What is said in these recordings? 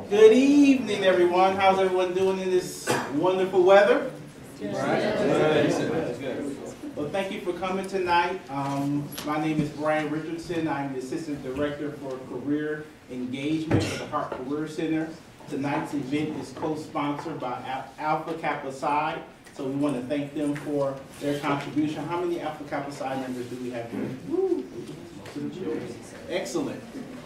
Good evening, everyone. How's everyone doing in this wonderful weather? Good. Well, thank you for coming tonight. My name is Brian Richardson. I'm the Assistant Director for Career Engagement for the Hart Career Center. Tonight's event is co-sponsored by Alpha Kappa Psi, so we want to thank them for their contribution. How many Alpha Kappa Psi members do we have here? Most of the children. Excellent.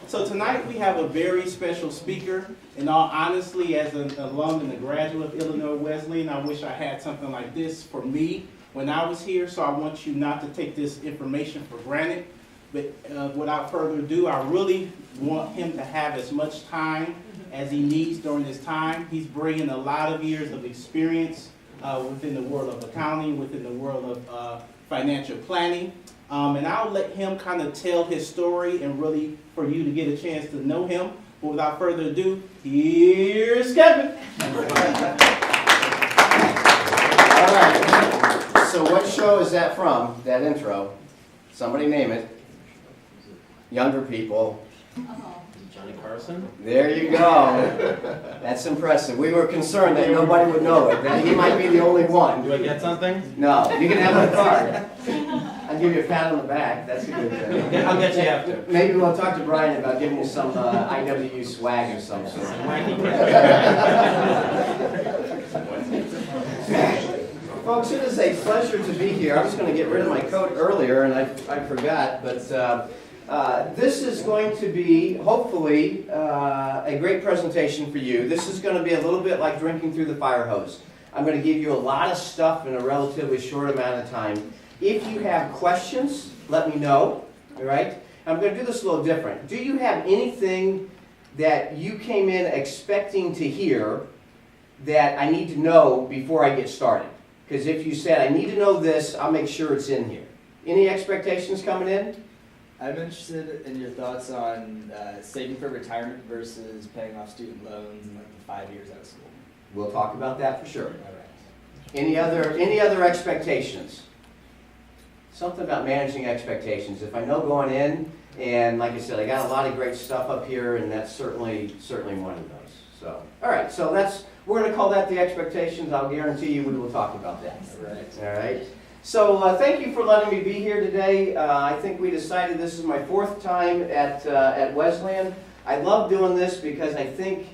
So tonight we have a very special speaker. In all honesty, as an alum and a graduate of Illinois Wesleyan, I wish I had something like this for me when I was here, so I want you not to take this information for granted. But without further ado, I really want him to have as much time as he needs during this time. He's bringing a lot of years of experience within the world of accounting, within the world of financial planning. And I'll let him kind of tell his story and really for you to get a chance to know him. But without further ado, here's Kevin. All right. So what show is that from, that intro? Somebody name it. Younger people. Johnny Carson. There you go. That's impressive. We were concerned that nobody would know it, that he might be the only one. Do I get something? No, you can have my card. I'll give you a pat on the back. That's a good thing. I'll get you after. Maybe we'll talk to Brian about giving you some IWU swag or some sort. Folks, it is a pleasure to be here. I was going to get rid of my coat earlier, and I forgot, but this is going to be, hopefully, a great presentation for you. This is going to be a little bit like drinking through the fire hose. I'm going to give you a lot of stuff in a relatively short amount of time. If you have questions, let me know, all right? I'm going to do this a little different. Do you have anything that you came in expecting to hear that I need to know before I get started? Because if you said, I need to know this, I'll make sure it's in here. Any expectations coming in? I'm interested in your thoughts on saving for retirement versus paying off student loans in like the 5 years out of school. We'll talk about that for sure. All right. Any other expectations? Something about managing expectations. If I know going in, and like I said, I got a lot of great stuff up here, and that's certainly one of those. So, all right. So we're going to call that the expectations. I'll guarantee you we will talk about that. All right. All right. So thank you for letting me be here today. I think we decided this is my fourth time at Wesleyan. I love doing this because I think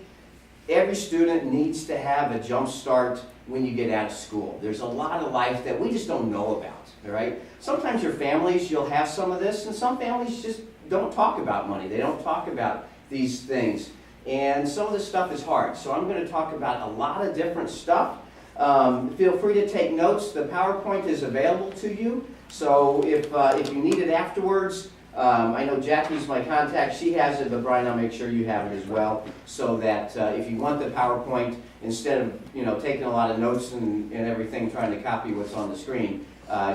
every student needs to have a jump start when you get out of school. There's a lot of life that we just don't know about. All right. Sometimes your families, you'll have some of this, and some families just don't talk about money. They don't talk about these things. And some of this stuff is hard. So I'm going to talk about a lot of different stuff. Feel free to take notes. The PowerPoint is available to you. So if you need it afterwards, I know Jackie's my contact. She has it, but Brian, I'll make sure you have it as well. So that if you want the PowerPoint, instead of taking a lot of notes and everything, trying to copy what's on the screen,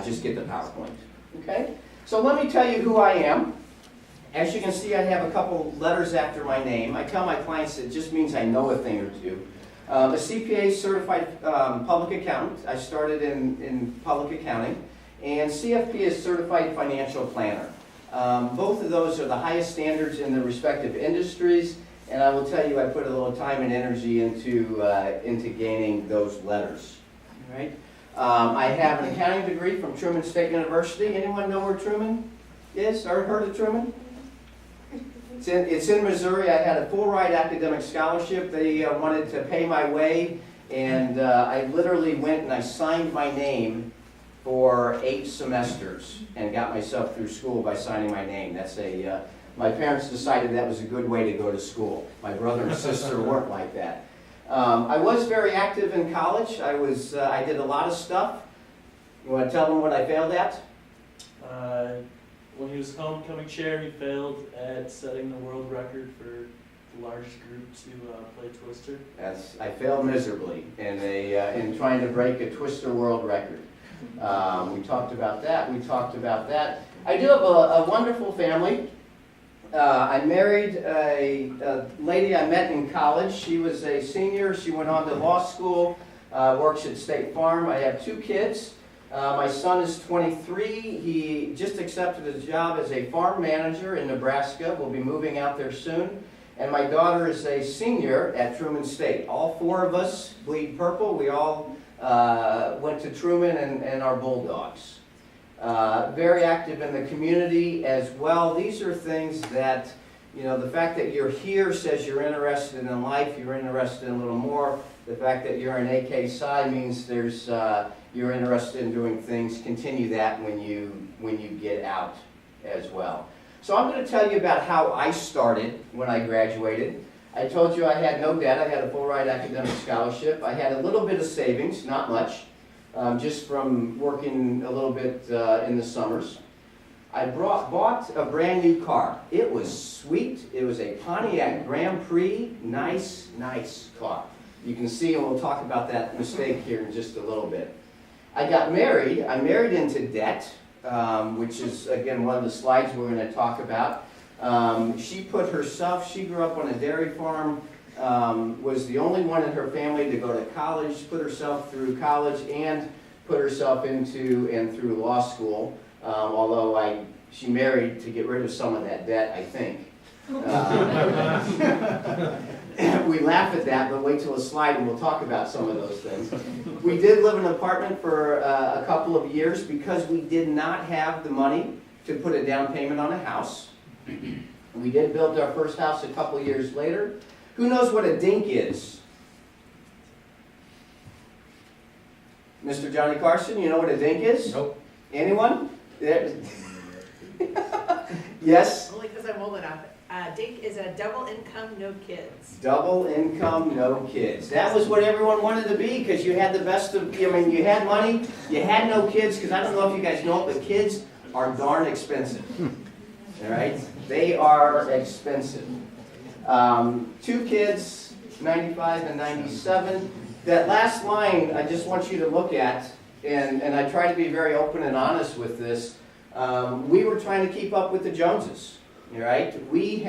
just get the PowerPoint. Okay? So let me tell you who I am. As you can see, I have a couple letters after my name. I tell my clients it just means I know a thing or two. A CPA certified public accountant. I started in public accounting. And CFP is certified financial planner. Both of those are the highest standards in the respective industries. And I will tell you, I put a little time and energy into gaining those letters. All right. I have an accounting degree from Truman State University. Anyone know where Truman is or heard of Truman? It's in Missouri. I had a full ride academic scholarship. They wanted to pay my way, and I literally went and I signed my name for 8 semesters and got myself through school by signing my name. That's my parents decided that was a good way to go to school. My brother and sister weren't like that. I was very active in college. I did a lot of stuff. You want to tell them what I failed at? When he was homecoming chair, he failed at setting the world record for the largest group to play Twister. I failed miserably in trying to break a Twister world record. We talked about that. I do have a wonderful family. I married a lady I met in college. She was a senior. She went on to law school, works at State Farm. I have 2 kids. My son is 23. He just accepted a job as a farm manager in Nebraska. We'll be moving out there soon. and my daughter is a senior at Truman State. All four of us bleed purple. We all went to Truman and our Bulldogs. Very active in the community as well. These are things that, you know, the fact that you're here says you're interested in life, you're interested in a little more. The fact that you're an AK Psi means you're interested in doing things. Continue that when you get out as well. So I'm going to tell you about how I started when I graduated. I told you I had no debt. I had a full ride academic scholarship. I had a little bit of savings, not much, just from working a little bit in the summers. I bought a brand new car. It was sweet. It was a Pontiac Grand Prix. Nice car. You can see, and we'll talk about that mistake here in just a little bit. I got married. I married into debt, which is, again, one of the slides we're going to talk about. She grew up on a dairy farm, was the only one in her family to go to college, put herself through college, and put herself into and through law school. Although she married to get rid of some of that debt, I think. We laugh at that, but wait till a slide and we'll talk about some of those things. We did live in an apartment for a couple of years because we did not have the money to put a down payment on a house. We did build our first house a couple of years later. Who knows what a dink is? Mr. Johnny Carson, you know what a dink is? Nope. Anyone? Yes? Only because I'm old enough. DINK is a double income, no kids. Double income, no kids. That was what everyone wanted to be because you had the best of, I mean, you had money, you had no kids, because I don't know if you guys know it, but kids are darn expensive. All right? They are expensive. 2 kids, 95 and 97. That last line I just want you to look at, and I try to be very open and honest with this. We were trying to keep up with the Joneses. All right? We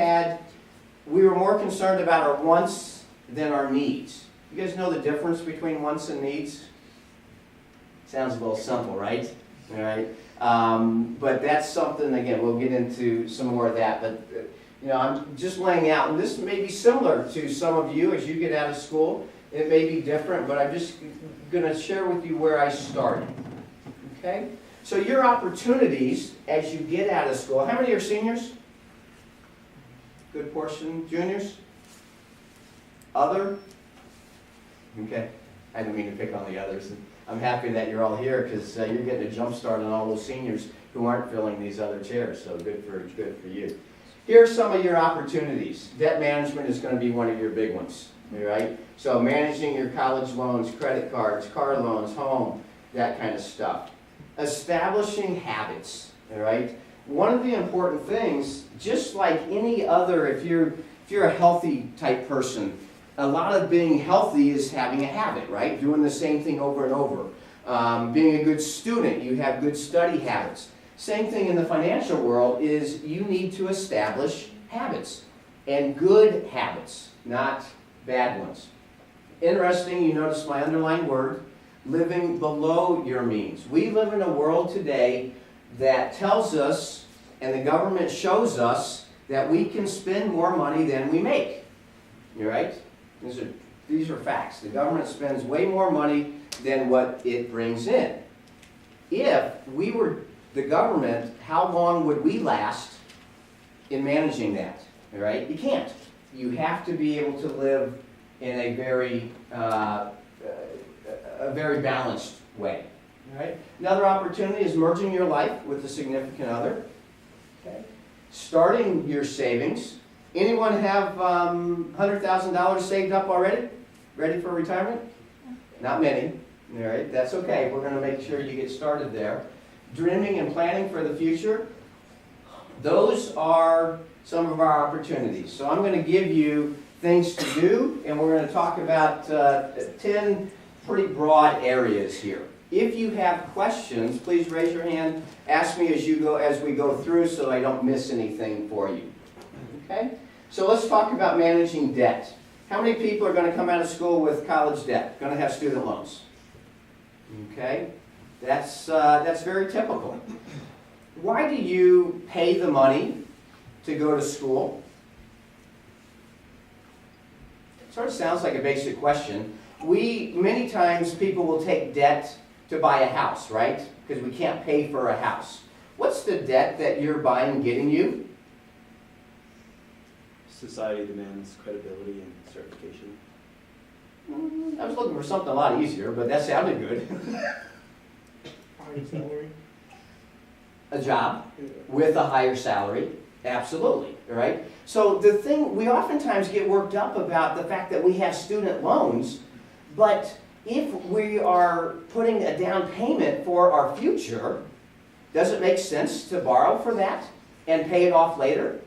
were more concerned about our wants than our needs. You guys know the difference between wants and needs? Sounds a little simple, right? All right? But that's something, again, we'll get into some more of that. But, you know, I'm just laying out, and this may be similar to some of you as you get out of school. It may be different, but I'm just going to share with you where I started. Okay? So your opportunities as you get out of school. How many are seniors? Good portion. Juniors? Other? Okay. I didn't mean to pick on the others. I'm happy that you're all here because you're getting a jump start on all those seniors who aren't filling these other chairs. So good for you. Here are some of your opportunities. Debt management is going to be one of your big ones. All right? So managing your college loans, credit cards, car loans, home, that kind of stuff. Establishing habits. All right? One of the important things, just like any other, if you're a healthy type person, a lot of being healthy is having a habit, right? Doing the same thing over and over. Being a good student, you have good study habits. Same thing in the financial world is you need to establish habits. And good habits, not bad ones. Interesting, you notice my underlined word, living below your means. We live in a world today that tells us, and the government shows us, that we can spend more money than we make. You right? These are facts. The government spends way more money than what it brings in. If we were the government, how long would we last in managing that? All right? You can't. You have to be able to live in a very balanced way. All right? Another opportunity is merging your life with a significant other. Okay? Starting your savings. Anyone have $100,000 saved up already? Ready for retirement? Not many. All right, that's okay. We're going to make sure you get started there. Dreaming and planning for the future. Those are some of our opportunities. So I'm going to give you things to do, and we're going to talk about 10 pretty broad areas here. If you have questions, please raise your hand. Ask me as we go through so I don't miss anything for you. Okay? So let's talk about managing debt. How many people are going to come out of school with college debt? Going to have student loans? Okay? That's very typical. Why do you pay the money to go to school? Sort of sounds like a basic question. Many times people will take debt to buy a house, right? Because we can't pay for a house. What's the debt that you're buying getting you? Society demands credibility and certification. I was looking for something a lot easier, but that sounded good. Higher salary? A job with a higher salary, absolutely, right? So the thing, we oftentimes get worked up about the fact that we have student loans, but if we are putting a down payment for our future, does it make sense to borrow for that and pay it off later?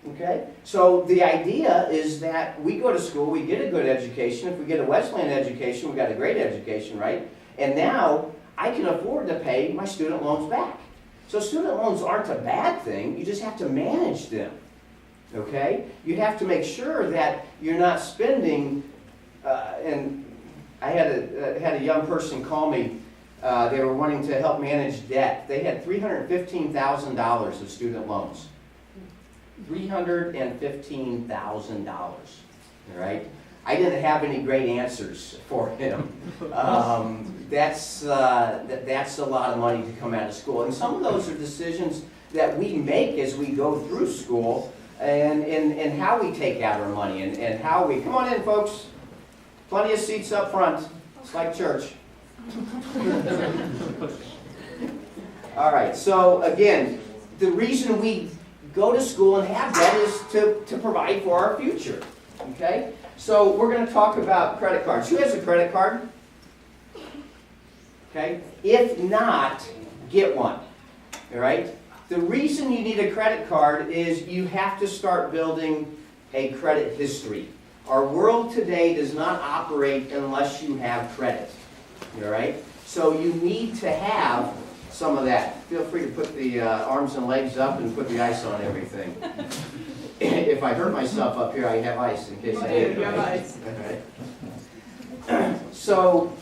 Okay? So the idea is that we go to school, we get a good education. If we get a Wesleyan education, we got a great education, right? And now I can afford to pay my student loans back. So student loans aren't a bad thing, you just have to manage them. Okay? You have to make sure that you're not spending, and I had a young person call me, they were wanting to help manage debt. They had $315,000 of student loans. $315,000, all right? I didn't have any great answers for him. That's a lot of money to come out of school. And some of those are decisions that we make as we go through school and how we take out our money and how we, come on in folks, plenty of seats up front. It's like church. All right, so again, the reason we go to school and have that is to provide for our future, okay? So we're going to talk about credit cards. Who has a credit card? Okay, if not, get one, all right? The reason you need a credit card is you have to start building a credit history. Our world today does not operate unless you have credit, all right? So you need to have some of that. Feel free to put the arms and legs up and put the ice on everything. If I hurt myself up here, I have ice in case I hit it. You have ice. Okay. So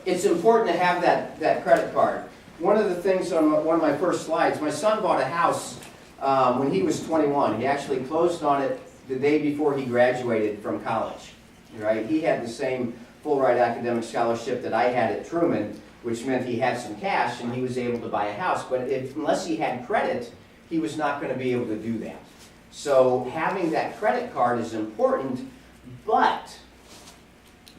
it's important to have that credit card. One of the things on one of my first slides, my son bought a house when he was 21. He actually closed on it the day before he graduated from college. Right? He had the same full ride academic scholarship that I had at Truman, which meant he had some cash and he was able to buy a house. But unless he had credit, he was not going to be able to do that. So having that credit card is important, but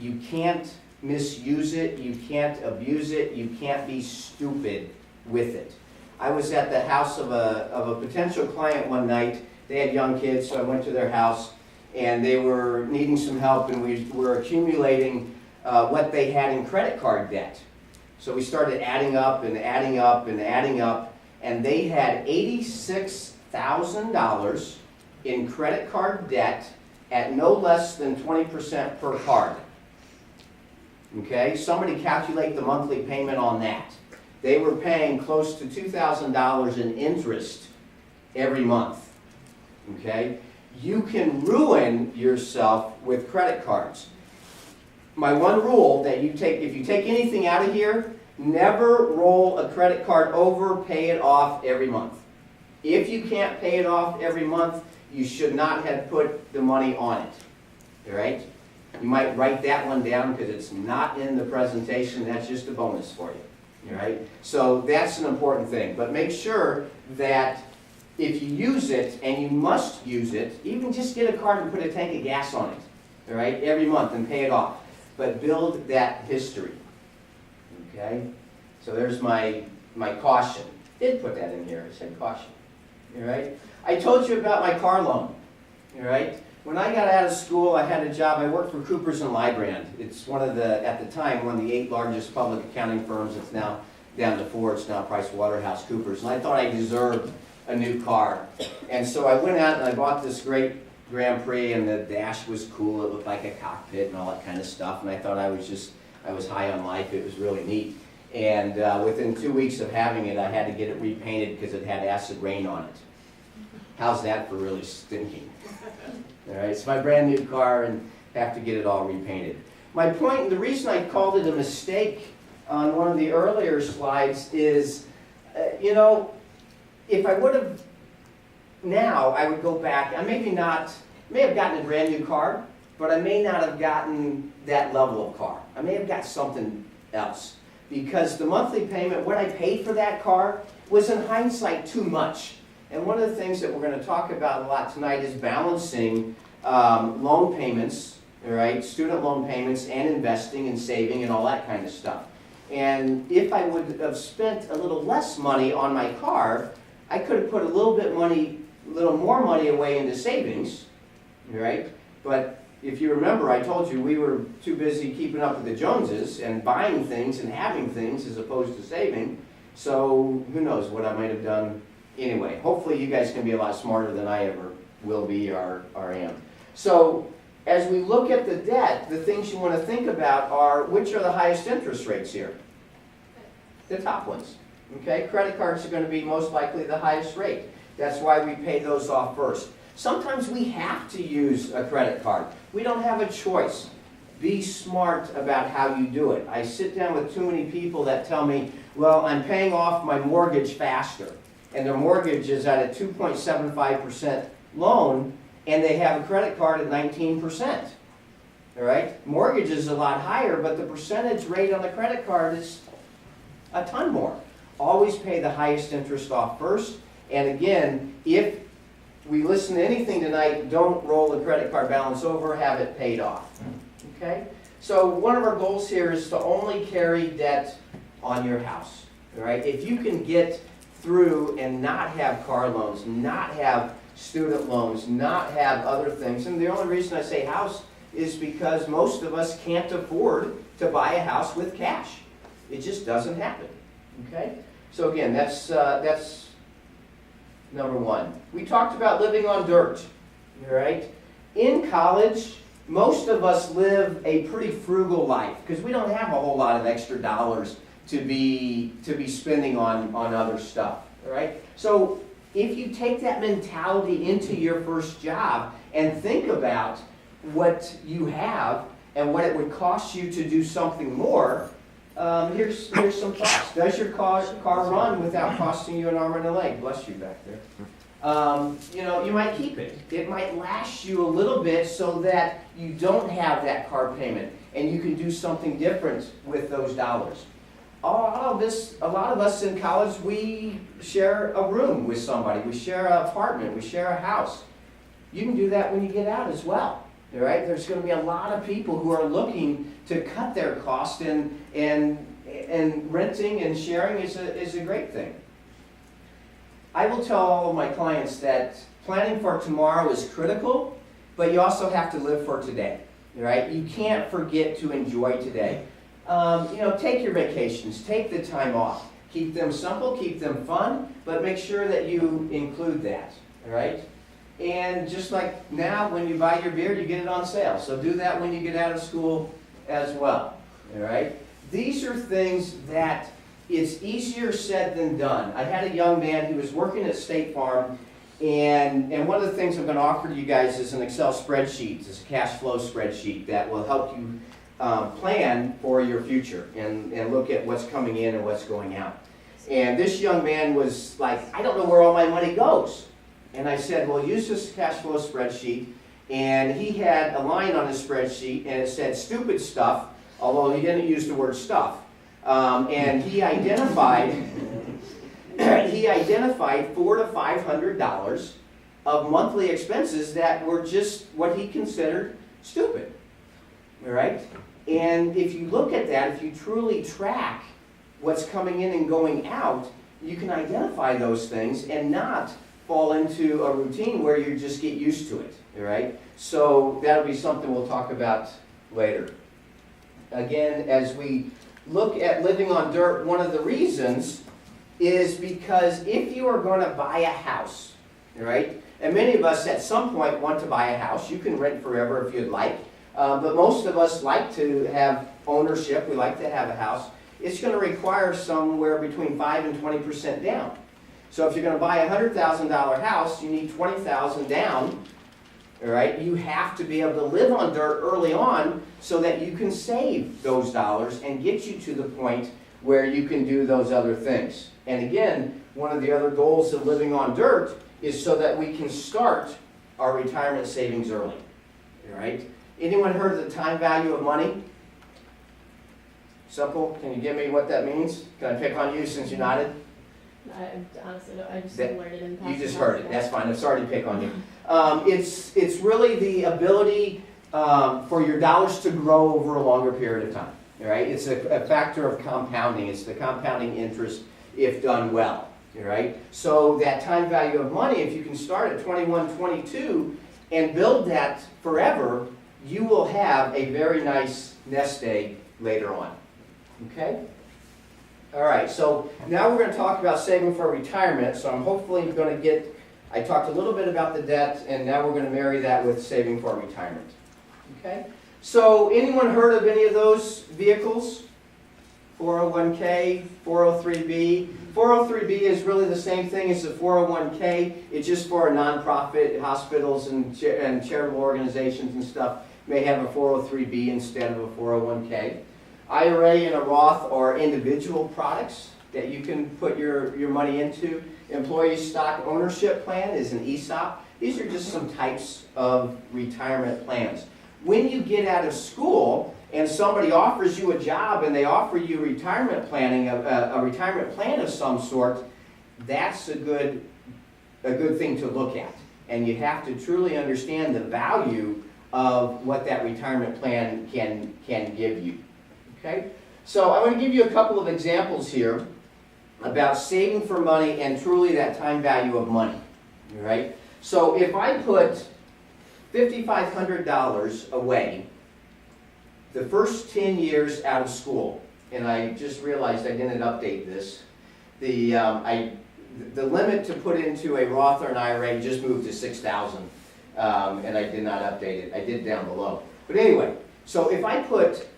you can't misuse it, you can't abuse it, you can't be stupid with it. I was at the house of a potential client one night. They had young kids, so I went to their house, and they were needing some help, and we were accumulating what they had in credit card debt. So we started adding up and adding up and adding up, and they had $86,000 in credit card debt at no less than 20% per card. Okay, somebody calculate the monthly payment on that. They were paying close to $2,000 in interest every month. Okay, you can ruin yourself with credit cards. My one rule that you take, if you take anything out of here, never roll a credit card over, pay it off every month. If you can't pay it off every month, you should not have put the money on it. All right? You might write that one down because it's not in the presentation. That's just a bonus for you. All right? So that's an important thing. But make sure that if you use it, and you must use it, even just get a card and put a tank of gas on it, all right, every month and pay it off. But build that history. Okay? So there's my caution. Did put that in here. I said caution. All right? I told you about my car loan. All right? When I got out of school, I had a job. I worked for Coopers & Lybrand. It's one of the, at the time, one of the 8 largest public accounting firms. It's now down to 4. It's now PricewaterhouseCoopers. And I thought I deserved a new car. And so I went out and I bought this great Grand Prix, and the dash was cool. It looked like a cockpit and all that kind of stuff. And I thought I was high on life. It was really neat. And within 2 weeks of having it, I had to get it repainted because it had acid rain on it. How's that for really stinking? All right, it's my brand new car and have to get it all repainted. My point, and the reason I called it a mistake on one of the earlier slides is, you know, if I would have, now I would go back, I may have gotten a brand new car, but I may not have gotten that level of car. I may have got something else. Because the monthly payment, what I paid for that car, was in hindsight too much. And one of the things that we're going to talk about a lot tonight is balancing loan payments, all right, student loan payments, and investing and saving and all that kind of stuff. And if I would have spent a little less money on my car, I could have put a little more money away into savings, all right? But if you remember, I told you we were too busy keeping up with the Joneses and buying things and having things as opposed to saving. So who knows what I might have done anyway. Hopefully you guys can be a lot smarter than I ever will be or am. So as we look at the debt, the things you want to think about are, which are the highest interest rates here? The top ones. Okay, credit cards are going to be most likely the highest rate. That's why we pay those off first. Sometimes we have to use a credit card. We don't have a choice. Be smart about how you do it. I sit down with too many people that tell me, well, I'm paying off my mortgage faster. And their mortgage is at a 2.75% loan, and they have a credit card at 19%. All right? Mortgage is a lot higher, but the percentage rate on the credit card is a ton more. Always pay the highest interest off first. And again, if we listen to anything tonight, don't roll the credit card balance over, have it paid off. Okay? So one of our goals here is to only carry debt on your house. All right? If you can get through and not have car loans, not have student loans, not have other things, and the only reason I say house is because most of us can't afford to buy a house with cash. It just doesn't happen. Okay? So again, that's number one. We talked about living on dirt, all right? In college, most of us live a pretty frugal life because we don't have a whole lot of extra dollars to be spending on other stuff, all right? So if you take that mentality into your first job and think about what you have and what it would cost you to do something more, here's some thoughts. Does your car run without costing you an arm and a leg? Bless you back there. You know, you might keep it. It might last you a little bit so that you don't have that car payment and you can do something different with those dollars. A lot of us in college, we share a room with somebody. We share an apartment. We share a house. You can do that when you get out as well. All right? There's going to be a lot of people who are looking to cut their cost, and renting and sharing is a great thing. I will tell all of my clients that planning for tomorrow is critical, but you also have to live for today. All right? You can't forget to enjoy today. You know, take your vacations, take the time off. Keep them simple, keep them fun, but make sure that you include that. All right? And just like now, when you buy your beer, you get it on sale. So do that when you get out of school as well. All right? These are things that it's easier said than done. I had a young man who was working at State Farm, and one of the things I'm going to offer to you guys is an Excel spreadsheet. It's a cash flow spreadsheet that will help you plan for your future and look at what's coming in and what's going out. And this young man was like, I don't know where all my money goes. And I said, well, use this cash flow spreadsheet. And he had a line on his spreadsheet, and it said stupid stuff, although he didn't use the word stuff. And he identified $400 to $500 of monthly expenses that were just what he considered stupid. All right? And if you look at that, if you truly track what's coming in and going out, you can identify those things and not fall into a routine where you just get used to it. All right? So that'll be something we'll talk about later. Again, as we look at living on dirt, one of the reasons is because if you are going to buy a house, all right, and many of us at some point want to buy a house. You can rent forever if you'd like, but most of us like to have ownership. We like to have a house. It's going to require somewhere between 5 and 20% down. So if you're going to buy a $100,000 house, you need $20,000 down. All right, you have to be able to live on dirt early on so that you can save those dollars and get you to the point where you can do those other things. And again, one of the other goals of living on dirt is so that we can start our retirement savings early. All right, Anyone heard of the time value of money? Simple. Can you give me what that means? Can I pick on you since you nodded? I honestly don't, I just That- learned it in past. You just classes. heard it. That's fine. I'm sorry to pick on you. It's really the ability for your dollars to grow over a longer period of time. All right? It's a factor of compounding. It's the compounding interest if done well. All right? So that time value of money, if you can start at 21, 22 and build that forever, you will have a very nice nest egg later on. Okay? All right, so now we're going to talk about saving for retirement. So I'm hopefully going to get, I talked a little bit about the debt, and now we're going to marry that with saving for retirement. Okay? So anyone heard of any of those vehicles? 401k, 403b. 403b is really the same thing as the 401k. It's just for a nonprofit, hospitals and charitable organizations and stuff may have a 403b instead of a 401k. IRA and a Roth are individual products that you can put your money into. Employee stock ownership plan is an ESOP. These are just some types of retirement plans. When you get out of school and somebody offers you a job and they offer you retirement planning, a retirement plan of some sort, that's a good thing to look at. And you have to truly understand the value of what that retirement plan can give you. Okay? So I want to give you a couple of examples here about saving for money and truly that time value of money. All right? So if I put $5,500 away the first 10 years out of school, and I just realized I didn't update this, the limit to put into a Roth or an IRA just moved to $6,000, and I did not update it. I did down below. But anyway, so if I put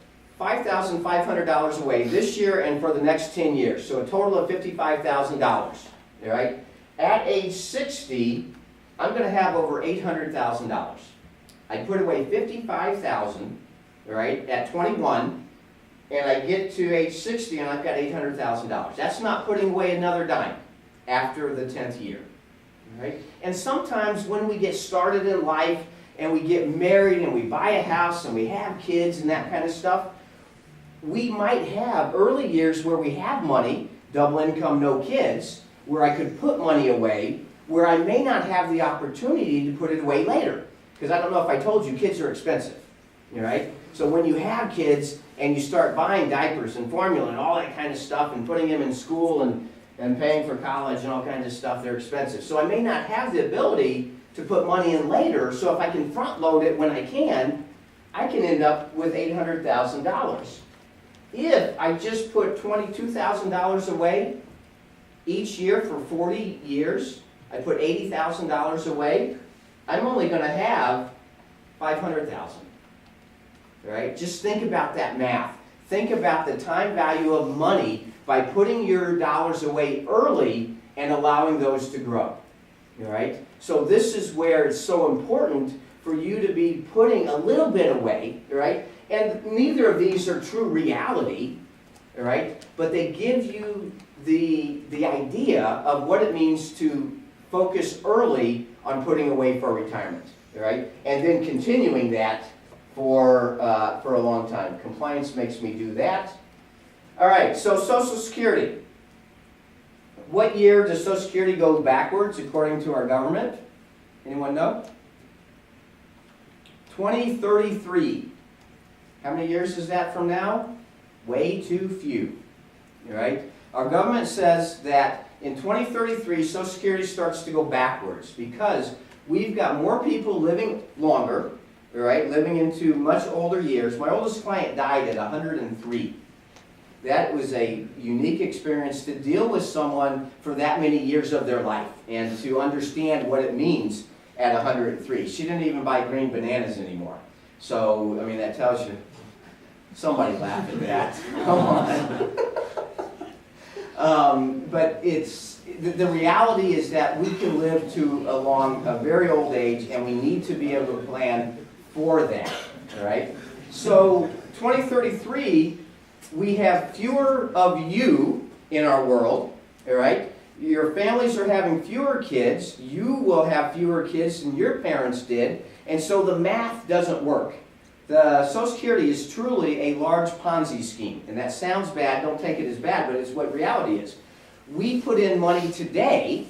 $5,500 away this year and for the next 10 years, so a total of $55,000, all right? At age 60, I'm going to have over $800,000. I put away $55,000, all right, at 21, and I get to age 60 and I've got $800,000. That's not putting away another dime after the 10th year, all right? And sometimes when we get started in life and we get married and we buy a house and we have kids and that kind of stuff, we might have early years where we have money, double income, no kids, where I could put money away, where I may not have the opportunity to put it away later. Because I don't know if I told you, kids are expensive, all right? So when you have kids and you start buying diapers and formula and all that kind of stuff and putting them in school and paying for college and all kinds of stuff, they're expensive. So I may not have the ability to put money in later, so if I can front load it when I can end up with $800,000. If I just put $22,000 away each year for 40 years, I put $80,000 away, I'm only going to have $500,000. Right? Just think about that math. Think about the time value of money by putting your dollars away early and allowing those to grow. All right? So this is where it's so important for you to be putting a little bit away, right? And neither of these are true reality, all right? But they give you the idea of what it means to focus early on putting away for retirement, all right? And then continuing that for a long time. Compliance makes me do that. All right, so Social Security. What year does Social Security go backwards according to our government? Anyone know? 2033. How many years is that from now? Way too few. All right? Our government says that in 2033, Social Security starts to go backwards because we've got more people living longer, all right, living into much older years. My oldest client died at 103. That was a unique experience to deal with someone for that many years of their life and to understand what it means at 103. She didn't even buy green bananas anymore. So, I mean, that tells you. Somebody laugh at that. Come on. But it's the reality is that we can live to a very old age, and we need to be able to plan for that. All right. So 2033, we have fewer of you in our world. All right. Your families are having fewer kids. You will have fewer kids than your parents did, and so the math doesn't work. The Social Security is truly a large Ponzi scheme, and that sounds bad, don't take it as bad, but it's what reality is. We put in money today,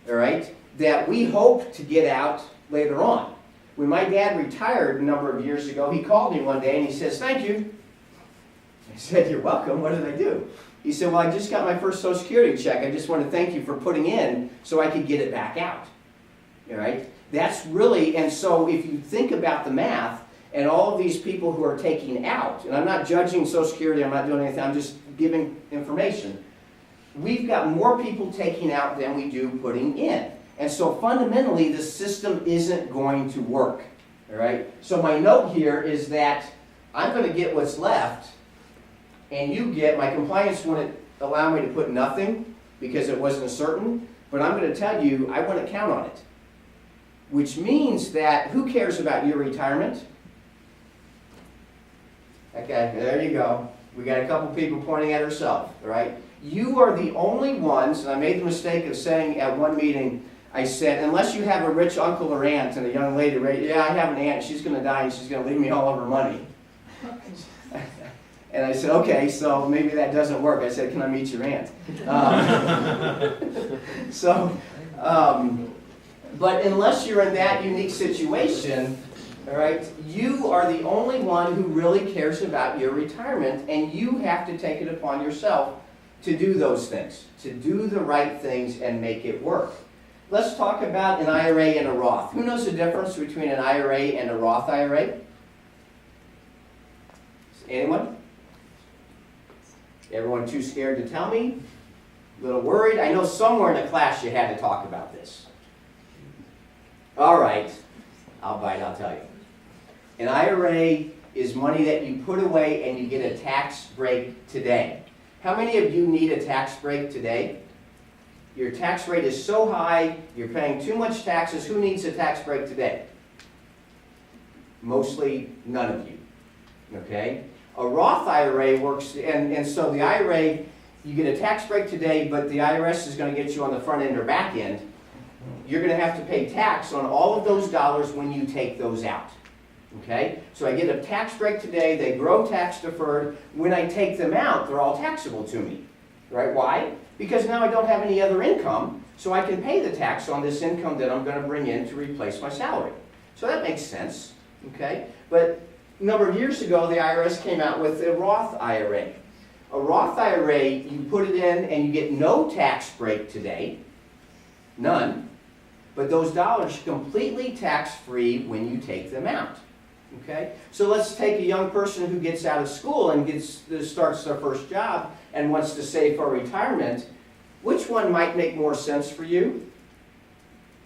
all right, that we hope to get out later on. When my dad retired a number of years ago, he called me one day and he says, "Thank you." I said, "You're welcome. What did I do?" He said, "Well, I just got my first Social Security check. I just want to thank you for putting in so I could get it back out." All right? That's really, and so if you think about the math and all of these people who are taking out, and I'm not judging Social Security, I'm not doing anything, I'm just giving information. We've got more people taking out than we do putting in. And so fundamentally, the system isn't going to work. All right? So my note here is that I'm going to get what's left, and you get, my compliance wouldn't allow me to put nothing because it wasn't certain, but I'm going to tell you, I want to count on it. Which means that, who cares about your retirement? Okay, there you go. We got a couple people pointing at herself, all right? You are the only ones, and I made the mistake of saying at one meeting, I said, unless you have a rich uncle or aunt, and a young lady, right? Yeah, I have an aunt, she's going to die and she's going to leave me all of her money. And I said, okay, so maybe that doesn't work. I said, can I meet your aunt? But unless you're in that unique situation, all right, you are the only one who really cares about your retirement, and you have to take it upon yourself to do those things, to do the right things and make it work. Let's talk about an IRA and a Roth. Who knows the difference between an IRA and a Roth IRA? Anyone? Everyone too scared to tell me? A little worried? I know somewhere in the class you had to talk about this. All right, I'll bite, I'll tell you. An IRA is money that you put away and you get a tax break today. How many of you need a tax break today? Your tax rate is so high, you're paying too much taxes. Who needs a tax break today? Mostly none of you, okay? A Roth IRA works, and so the IRA, you get a tax break today, but the IRS is going to get you on the front end or back end. You're going to have to pay tax on all of those dollars when you take those out. Okay? So I get a tax break today, they grow tax deferred. When I take them out, they're all taxable to me. Right? Why? Because now I don't have any other income, so I can pay the tax on this income that I'm going to bring in to replace my salary. So that makes sense. Okay? But a number of years ago, the IRS came out with a Roth IRA. A Roth IRA, you put it in and you get no tax break today. None. But those dollars are completely tax-free when you take them out. Okay? So let's take a young person who gets out of school and starts their first job and wants to save for retirement. Which one might make more sense for you?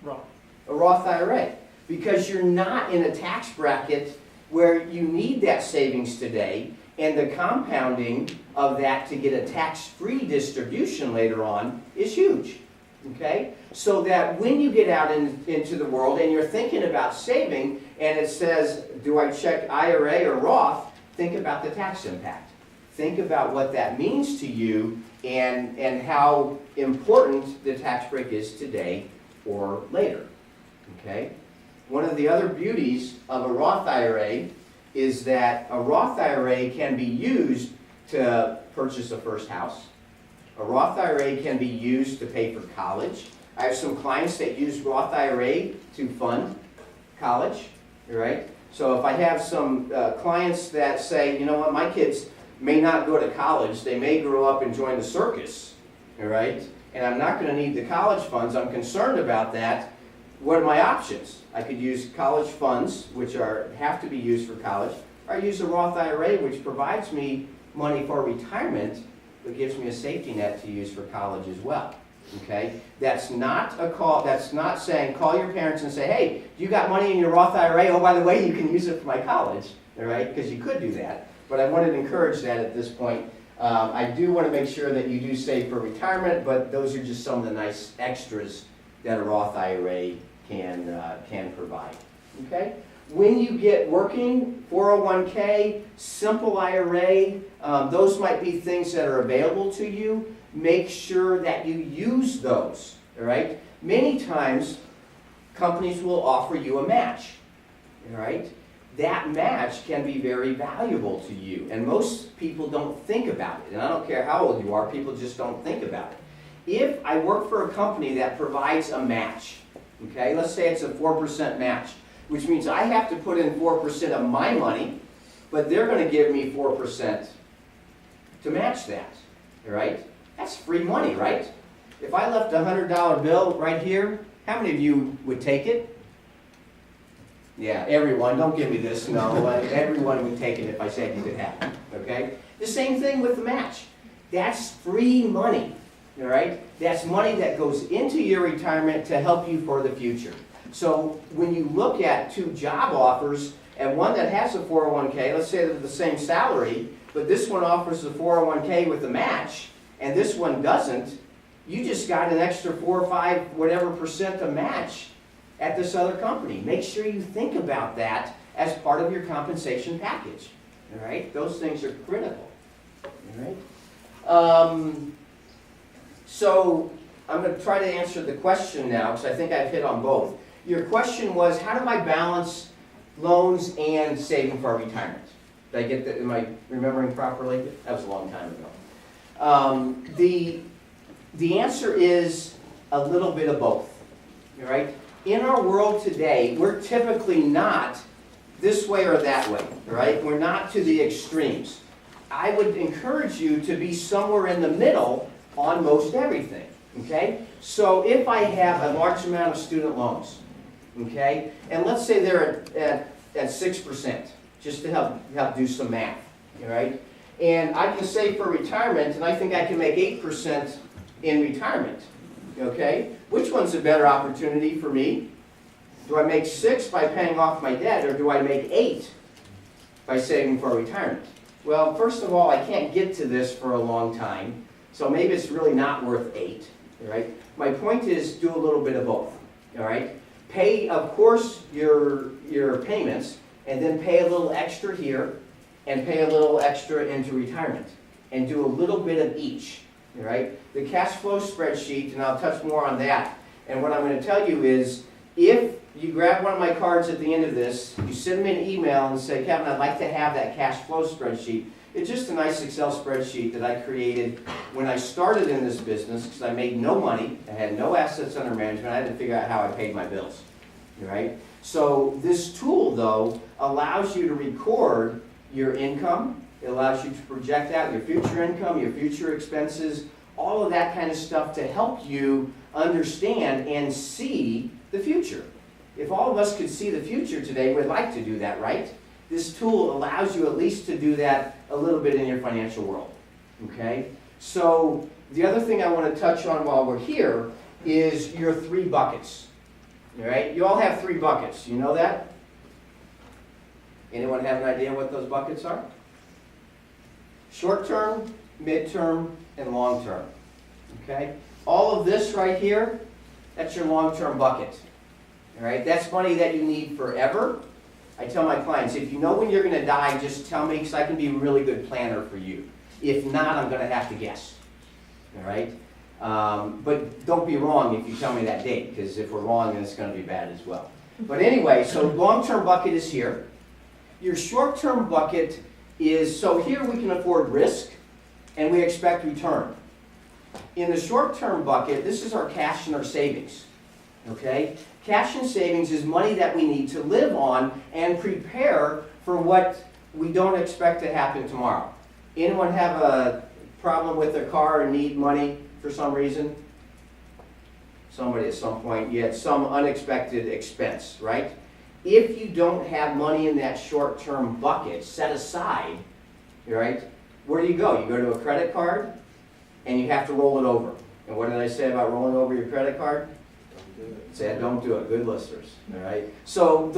Roth. A Roth IRA. Because you're not in a tax bracket where you need that savings today, and the compounding of that to get a tax-free distribution later on is huge. Okay? So that when you get out into the world and you're thinking about saving, and it says, do I check IRA or Roth? Think about the tax impact. Think about what that means to you and how important the tax break is today or later. Okay? One of the other beauties of a Roth IRA is that a Roth IRA can be used to purchase a first house. A Roth IRA can be used to pay for college. I have some clients that use Roth IRA to fund college, right? So if I have some clients that say, you know what, my kids may not go to college, they may grow up and join the circus, all right? And I'm not going to need the college funds, I'm concerned about that. What are my options? I could use college funds, which have to be used for college, or I use a Roth IRA, which provides me money for retirement, but gives me a safety net to use for college as well. Okay? That's not a call, that's not saying call your parents and say, hey, you got money in your Roth IRA, oh, by the way, you can use it for my college, all right? Because you could do that. But I wanted to encourage that at this point. I do want to make sure that you do save for retirement, but those are just some of the nice extras that a Roth IRA can provide. Okay? When you get working, 401k, simple IRA, those might be things that are available to you. Make sure that you use those. All right? Many times, companies will offer you a match. All right? that match can be very valuable to you. And most people don't think about it. And I don't care how old you are, people just don't think about it. If I work for a company that provides a match, okay, let's say it's a 4% match, which means I have to put in 4% of my money, but they're going to give me 4% to match that, all right? That's free money, right? If I left a $100 bill right here, how many of you would take it? Yeah, everyone, don't give me this, no, everyone would take it if I said you could have it, okay? The same thing with the match. That's free money, all right? That's money that goes into your retirement to help you for the future. So when you look at two job offers, and one that has a 401k, let's say they're the same salary, but this one offers a 401k with a match, and this one doesn't, you just got an extra 4 or 5, whatever percent to match at this other company. Make sure you think about that as part of your compensation package. All right? Those things are critical. All right? So I'm going to try to answer the question now, because I think I've hit on both. Your question was, how do I balance loans and saving for retirement? Did I get that? Am I remembering properly? That was a long time ago. The answer is a little bit of both. All right? In our world today, we're typically not this way or that way, right? We're not to the extremes. I would encourage you to be somewhere in the middle on most everything, okay? So if I have a large amount of student loans, okay, and let's say they're at 6%, just to help do some math, all right? And I can save for retirement, and I think I can make 8% in retirement. Okay? Which one's a better opportunity for me? Do I make 6 by paying off my debt, or do I make 8 by saving for retirement? Well, first of all, I can't get to this for a long time, so maybe it's really not worth 8. All right? My point is, do a little bit of both. All right? Pay, of course, your payments, and then pay a little extra here, and pay a little extra into retirement, and do a little bit of each. All right? The cash flow spreadsheet, and I'll touch more on that. And what I'm going to tell you is, if you grab one of my cards at the end of this, you send me an email and say, Kevin, I'd like to have that cash flow spreadsheet. It's just a nice Excel spreadsheet that I created when I started in this business, because I made no money, I had no assets under management, I had to figure out how I paid my bills. All right? So this tool, though, allows you to record your income. It allows you to project out your future income, your future expenses, all of that kind of stuff to help you understand and see the future. If all of us could see the future today, we'd like to do that, right? This tool allows you at least to do that a little bit in your financial world. Okay? So the other thing I want to touch on while we're here is your 3 buckets. All right? You all have 3 buckets. You know that? Anyone have an idea what those buckets are? Short-term, mid-term, and long-term. Okay? All of this right here, that's your long-term bucket. All right? That's money that you need forever. I tell my clients, if you know when you're going to die, just tell me, because I can be a really good planner for you. If not, I'm going to have to guess. All right? But don't be wrong if you tell me that date, because if we're wrong, then it's going to be bad as well. But anyway, so long-term bucket is here. Your short-term bucket is, so here we can afford risk, and we expect return. In the short-term bucket, this is our cash and our savings. Okay? Cash and savings is money that we need to live on and prepare for what we don't expect to happen tomorrow. Anyone have a problem with their car and need money for some reason? Somebody at some point, you had some unexpected expense, right? If you don't have money in that short-term bucket set aside, right, where do? You go to a credit card, and you have to roll it over. And what did I say about rolling over your credit card? Said, don't do it. Good listeners. All right. So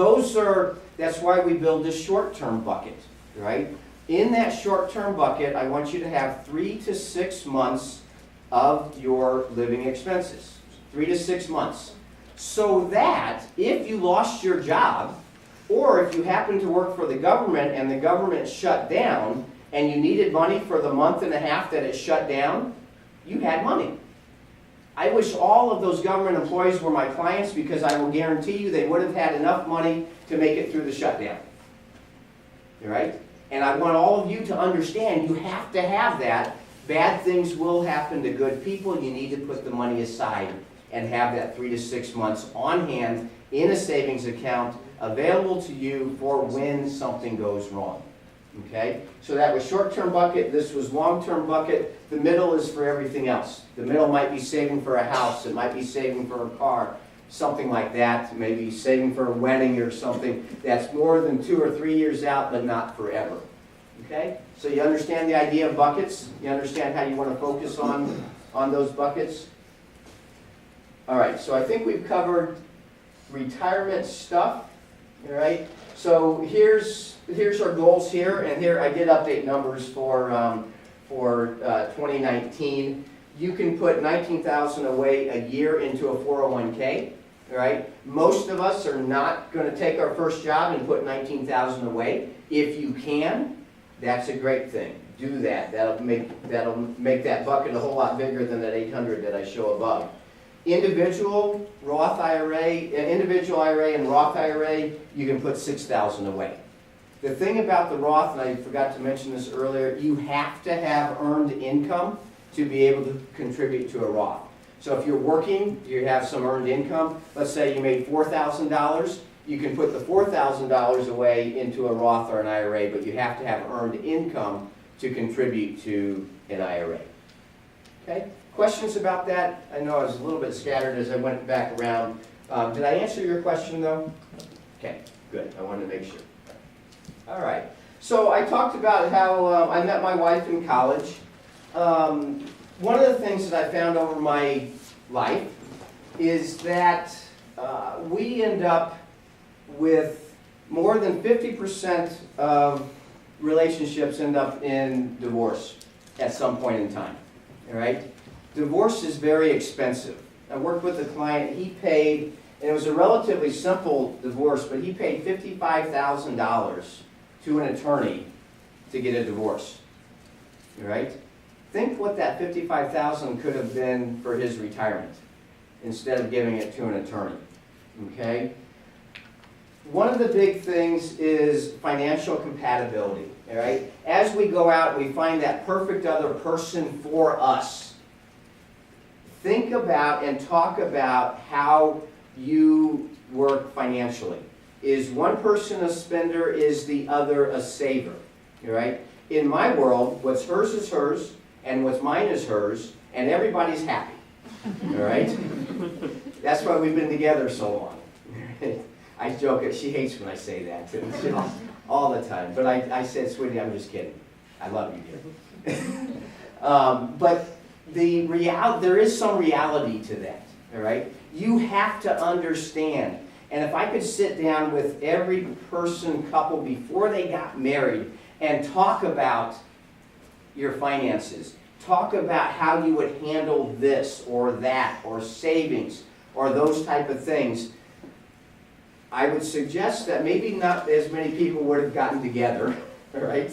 that's why we build this short-term bucket. Right. In that short-term bucket, I want you to have 3 to 6 months of your living expenses. 3 to 6 months. So that if you lost your job, or if you happen to work for the government and the government shut down, and you needed money for the month and a half that it shut down, you had money. I wish all of those government employees were my clients, because I will guarantee you they would have had enough money to make it through the shutdown. all right? And I want all of you to understand you have to have that. Bad things will happen to good people. You need to put the money aside and have that 3 to 6 months on hand in a savings account available to you for when something goes wrong. Okay? So that was short-term bucket, this was long-term bucket. The middle is for everything else. The middle might be saving for a house, it might be saving for a car, something like that. Maybe saving for a wedding or something that's more than 2 or 3 years out, but not forever. Okay? So you understand the idea of buckets? You understand how you want to focus on those buckets? All right, so I think we've covered retirement stuff. All right, so here's our goals here, and here I did update numbers for 2019. You can put $19,000 away a year into a 401k. All right, most of us are not going to take our first job and put $19,000 away. If you can, that's a great thing. Do that. That'll make that bucket a whole lot bigger than that 800 that I show above. Individual IRA and Roth IRA, you can put $6,000 away. The thing about the Roth, and I forgot to mention this earlier, you have to have earned income to be able to contribute to a Roth. So if you're working, you have some earned income. Let's say you made $4,000. You can put the $4,000 away into a Roth or an IRA, but you have to have earned income to contribute to an IRA. Okay? Questions about that? I know I was a little bit scattered as I went back around. Did I answer your question though? Okay, good. I wanted to make sure. All right. So I talked about how I met my wife in college. One of the things that I found over my life is that we end up with more than 50% of relationships end up in divorce at some point in time. All right? Divorce is very expensive. I worked with a client, he paid, and it was a relatively simple divorce, but he paid $55,000 to an attorney to get a divorce. All right? Think what that $55,000 could have been for his retirement instead of giving it to an attorney. Okay? One of the big things is financial compatibility. All right? As we go out, we find that perfect other person for us. Think about and talk about how you work financially. Is one person a spender? Is the other a saver? All right? In my world, what's hers is hers, and what's mine is hers, and everybody's happy. All right? That's why we've been together so long. I joke, she hates when I say that too, all the time. But I said, sweetie, I'm just kidding. I love you, dear. But there is some reality to that, all right? You have to understand. And if I could sit down with every couple before they got married and talk about your finances, talk about how you would handle this or that or savings or those type of things, I would suggest that maybe not as many people would have gotten together, all right?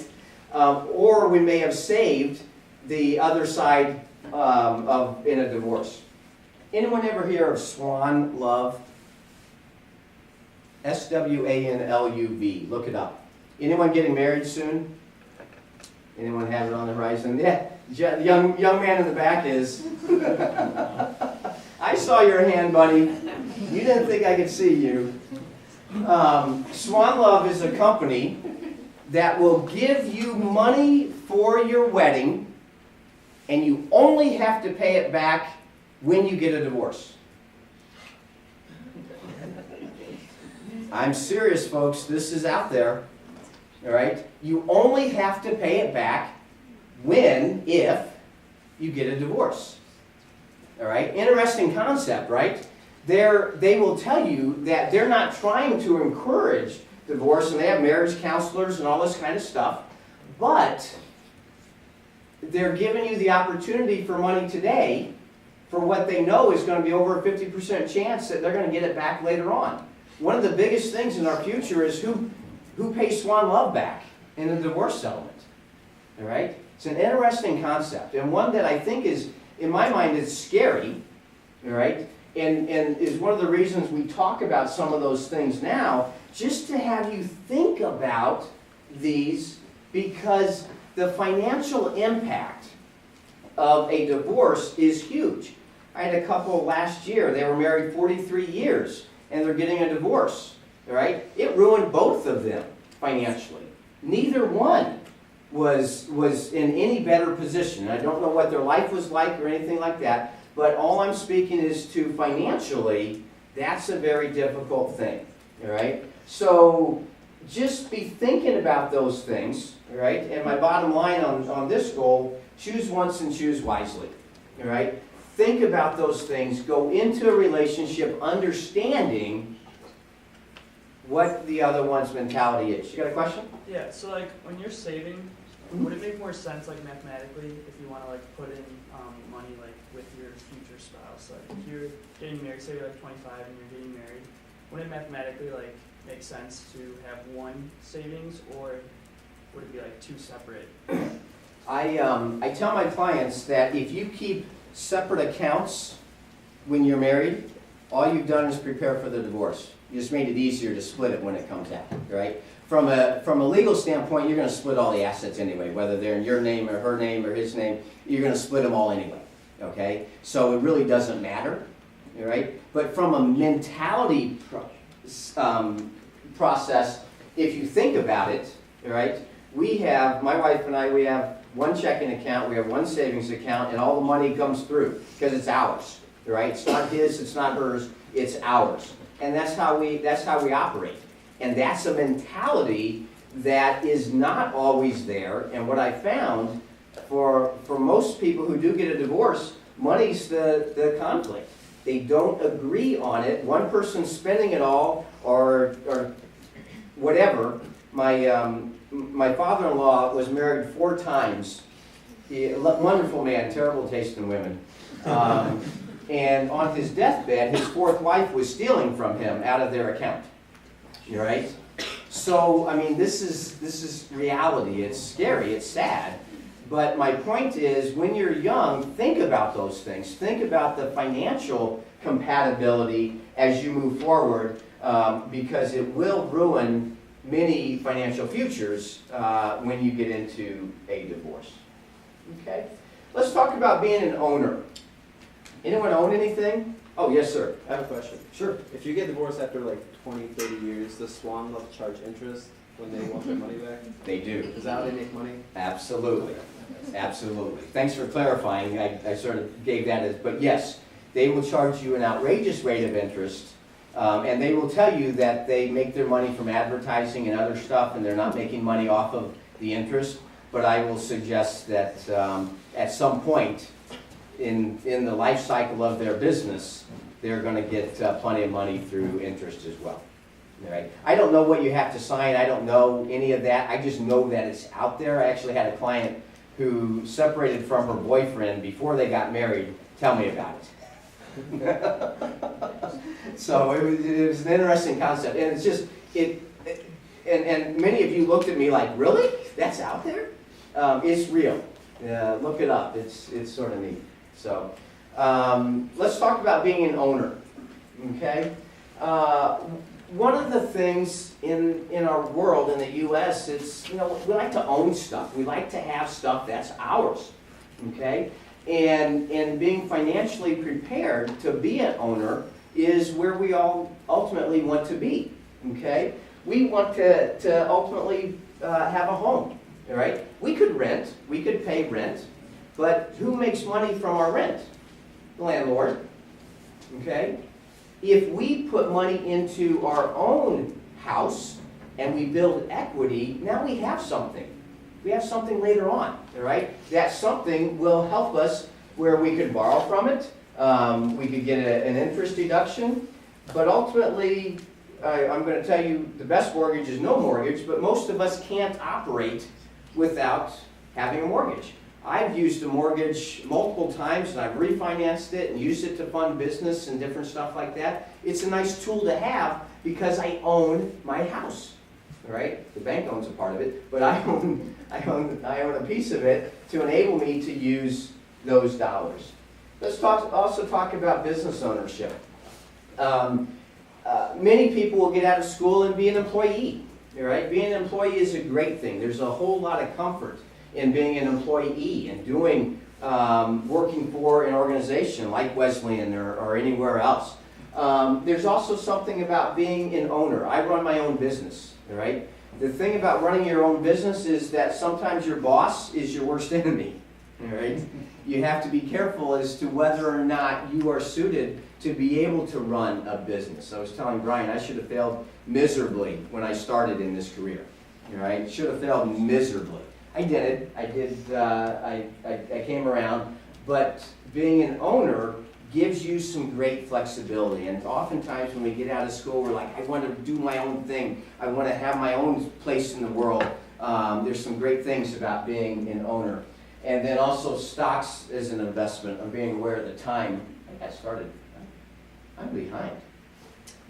Or we may have saved the other side in a divorce. Anyone ever hear of Swan Love? SWANLUV. Look it up. Anyone getting married soon? Anyone have it on the horizon? Yeah, the young man in the back is. I saw your hand, buddy. You didn't think I could see you. Swan Love is a company that will give you money for your wedding, and you only have to pay it back when you get a divorce. I'm serious, folks. This is out there. All right? You only have to pay it back if you get a divorce. All right? Interesting concept, right? They will tell you that they're not trying to encourage divorce, and they have marriage counselors and all this kind of stuff, but they're giving you the opportunity for money today for what they know is going to be over a 50% chance that they're going to get it back later on. One of the biggest things in our future is who pays Swan Love back in a divorce settlement. All right? It's an interesting concept, and one that I think is, in my mind, is scary. All right? And is one of the reasons we talk about some of those things now, just to have you think about these because the financial impact of a divorce is huge. I had a couple last year, they were married 43 years, and they're getting a divorce, all right? It ruined both of them financially. Neither one was in any better position. I don't know what their life was like or anything like that, but all I'm speaking is to financially, that's a very difficult thing, all right? So just be thinking about those things, all right? And my bottom line on this goal, choose once and choose wisely, all right? Think about those things. Go into a relationship understanding what the other one's mentality is. You got a question? Yeah, so like when you're saving, would it make more sense like mathematically if you want to like put in money like with your future spouse? Like if you're getting married, say you're like 25 and you're getting married, wouldn't it mathematically like make sense to have one savings, or would it be like two separate? I tell my clients that if you keep separate accounts when you're married, all you've done is prepare for the divorce. You just made it easier to split it when it comes out, right? From a legal standpoint, you're going to split all the assets anyway, whether they're in your name or her name or his name, you're going to split them all anyway, okay? So it really doesn't matter, all right? But from a mentality process, if you think about it, all right, my wife and I, we have one checking account, we have one savings account, and all the money comes through because it's ours, right? It's not his, it's not hers, it's ours. And that's how we operate. And that's a mentality that is not always there. And what I found for most people who do get a divorce, money's the conflict. They don't agree on it. One person's spending it all or whatever. My father-in-law was married 4 times. Wonderful man, terrible taste in women. And on his deathbed, his 4th wife was stealing from him out of their account. All right? So, I mean, this is reality. It's scary. It's sad. But my point is, when you're young, think about those things. Think about the financial compatibility as you move forward, because it will ruin many financial futures when you get into a divorce. Okay? Let's talk about being an owner. Anyone own anything? Oh, yes, sir. I have a question. Sure. If you get divorced after like 20, 30 years, does Swan love to charge interest when they want their money back? They do. Is that how they make money? Absolutely. Absolutely. Thanks for clarifying. I sort of gave that as, but yes, they will charge you an outrageous rate of interest, and they will tell you that they make their money from advertising and other stuff, and they're not making money off of the interest. But I will suggest that at some point in the life cycle of their business, they're going to get plenty of money through interest as well. All right. I don't know what you have to sign. I don't know any of that. I just know that it's out there. I actually had a client who separated from her boyfriend before they got married tell me about it. So it was an interesting concept. And it's just, and many of you looked at me like, really? That's out there? It's real. Look it up. It's sort of neat. So let's talk about being an owner. Okay? One of the things in our world, in the U.S., it's, we like to own stuff. We like to have stuff that's ours, okay? And being financially prepared to be an owner is where we all ultimately want to be, okay? We want to ultimately have a home, all right? We could rent, we could pay rent, but who makes money from our rent? The landlord, okay? If we put money into our own house and we build equity, now we have something. We have something later on, all right? That something will help us where we could borrow from it. We could get an interest deduction. But ultimately, I'm going to tell you the best mortgage is no mortgage, but most of us can't operate without having a mortgage. I've used a mortgage multiple times, and I've refinanced it and used it to fund business and different stuff like that. It's a nice tool to have because I own my house, all right? The bank owns a part of it, but I own a piece of it to enable me to use those dollars. Let's also talk about business ownership. Many people will get out of school and be an employee, All right? Being an employee is a great thing. There's a whole lot of comfort in being an employee and doing, working for an organization like Wesleyan or anywhere else. There's also something about being an owner. I run my own business, all right? The thing about running your own business is that sometimes your boss is your worst enemy, all right? You have to be careful as to whether or not you are suited to be able to run a business. I was telling Brian I should have failed miserably when I started in this career, all right? Should have failed miserably. I did it. I came around, but being an owner gives you some great flexibility. And oftentimes when we get out of school, we're like, I want to do my own thing. I want to have my own place in the world. There's some great things about being an owner. And then also stocks as an investment. I'm being aware of the time. I got started. I'm behind.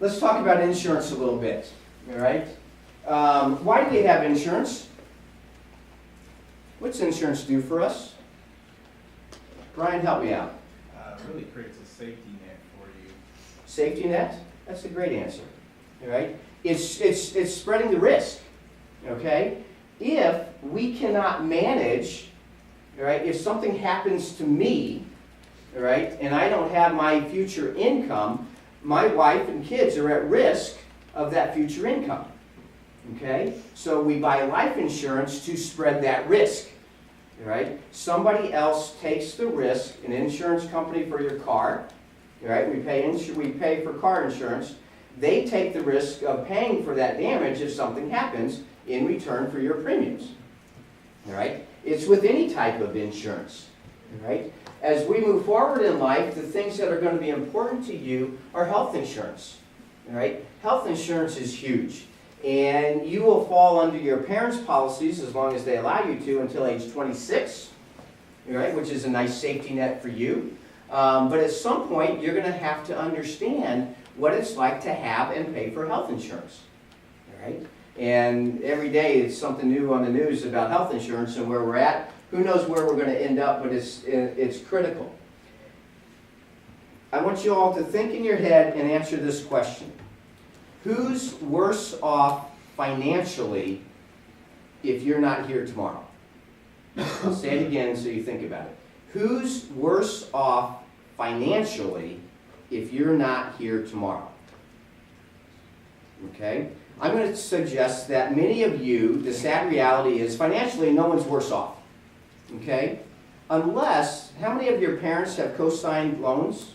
Let's talk about insurance a little bit. All right? Why do we have insurance? What's insurance do for us? Brian, help me out. Really creates a safety net for you. Safety net? That's a great answer. All right? It's spreading the risk. Okay? If we cannot manage, all right, if something happens to me, all right, and I don't have my future income, my wife and kids are at risk of that future income. Okay? So we buy life insurance to spread that risk. All right? Somebody else takes the risk, an insurance company for your car. All right? We pay for car insurance. They take the risk of paying for that damage if something happens in return for your premiums. All right? It's with any type of insurance. All right? As we move forward in life, the things that are going to be important to you are health insurance. All right? Health insurance is huge. And you will fall under your parents' policies as long as they allow you to until age 26, all right, which is a nice safety net for you. But at some point, you're going to have to understand what it's like to have and pay for health insurance. All right? And every day it's something new on the news about health insurance and where we're at. Who knows where we're going to end up, but it's critical. I want you all to think in your head and answer this question. Who's worse off financially if you're not here tomorrow? I'll say it again so you think about it. Who's worse off financially if you're not here tomorrow? Okay? I'm going to suggest that many of you, the sad reality is financially no one's worse off. Okay? Unless, how many of your parents have co-signed loans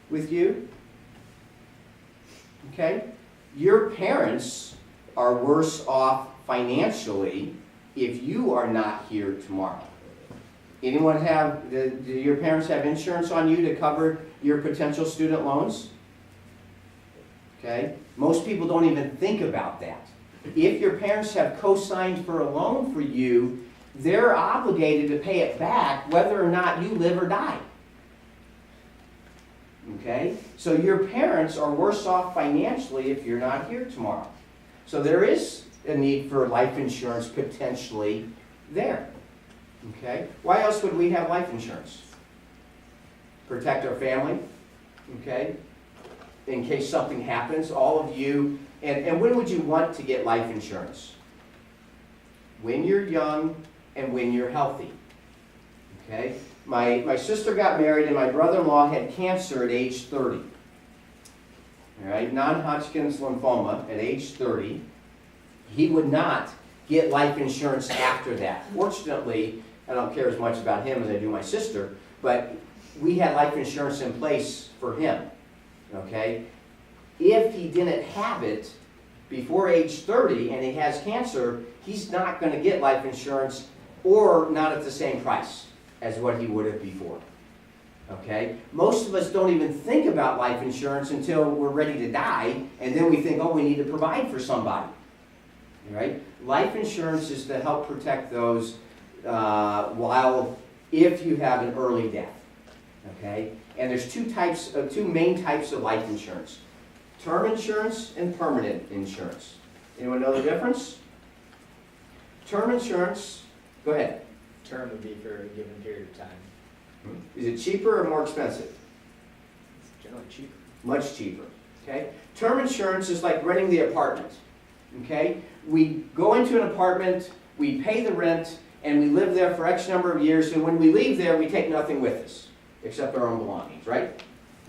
with you? Okay? Your parents are worse off financially if you are not here tomorrow. Anyone have, do your parents have insurance on you to cover your potential student loans? Okay? Most people don't even think about that. If your parents have co-signed for a loan for you, they're obligated to pay it back whether or not you live or die. Okay? So your parents are worse off financially if you're not here tomorrow. So there is a need for life insurance potentially there. Okay? Why else would we have life insurance? Protect our family. Okay? In case something happens, all of you. And when would you want to get life insurance? When you're young and when you're healthy. Okay? My sister got married and my brother-in-law had cancer at age 30. All right, non-Hodgkin's lymphoma at age 30. He would not get life insurance after that. Fortunately, I don't care as much about him as I do my sister, but we had life insurance in place for him. Okay? If he didn't have it before age 30 and he has cancer, he's not going to get life insurance or not at the same price as what he would have before. Okay? Most of us don't even think about life insurance until we're ready to die, and then we think, oh, we need to provide for somebody. All right? Life insurance is to help protect those if you have an early death. Okay? And there's two main types of life insurance. Term insurance and permanent insurance. Anyone know the difference? Term insurance, go ahead. Term would be for a given period of time. Is it cheaper or more expensive? It's generally cheaper. Much cheaper. Okay? Term insurance is like renting the apartment. Okay? we go into an apartment, we pay the rent, and we live there for X number of years, and when we leave there, we take nothing with us, except our own belongings, right?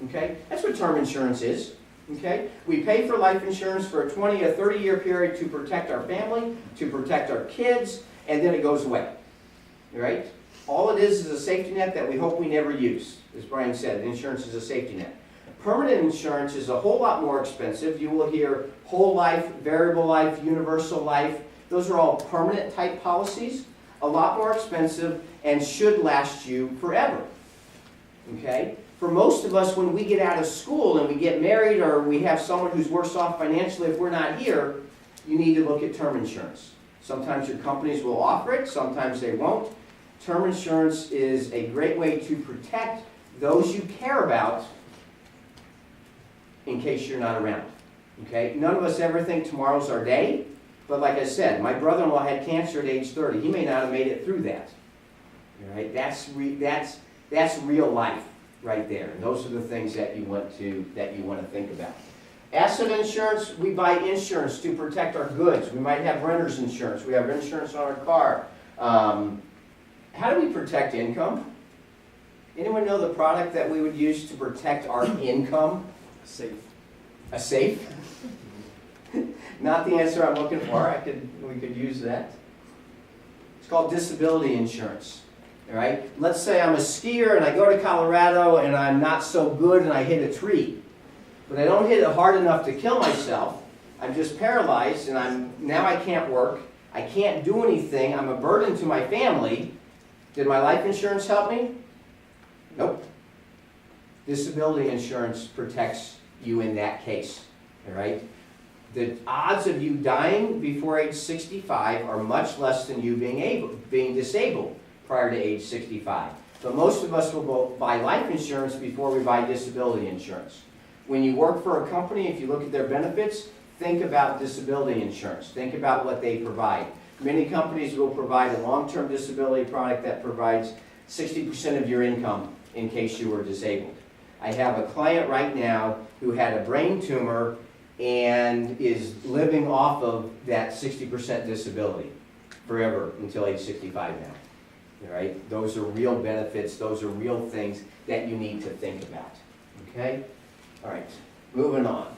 Okay? That's what term insurance is. Okay? We pay for life insurance for a 20 or 30-year period to protect our family, to protect our kids, and then it goes away. All right? All it is a safety net that we hope we never use. As Brian said, insurance is a safety net. Permanent insurance is a whole lot more expensive. You will hear whole life, variable life, universal life. Those are all permanent type policies. A lot more expensive and should last you forever. Okay? For most of us, when we get out of school and we get married or we have someone who's worse off financially if we're not here, you need to look at term insurance. Sometimes your companies will offer it, sometimes they won't. Term insurance is a great way to protect those you care about in case you're not around. Okay? None of us ever think tomorrow's our day, but like I said, my brother-in-law had cancer at age 30. He may not have made it through that. All right? That's real life right there. And those are the things that you want to think about. Asset insurance, we buy insurance to protect our goods. We might have renter's insurance. We have insurance on our car. How do we protect income? Anyone know the product that we would use to protect our income? Safe. A safe? Not the answer I'm looking for. We could use that. It's called disability insurance. All right? Let's say I'm a skier and I go to Colorado and I'm not so good and I hit a tree. But I don't hit it hard enough to kill myself. I'm just paralyzed and now I can't work. I can't do anything. I'm a burden to my family. Did my life insurance help me? Nope. Disability insurance protects you in that case. All right? The odds of you dying before age 65 are much less than you being disabled prior to age 65. But most of us will buy life insurance before we buy disability insurance. When you work for a company, if you look at their benefits, think about disability insurance. Think about what they provide. Many companies will provide a long-term disability product that provides 60% of your income in case you were disabled. I have a client right now who had a brain tumor and is living off of that 60% disability forever until age 65 now. All right? Those are real benefits. Those are real things that you need to think about. Okay? All right, moving on.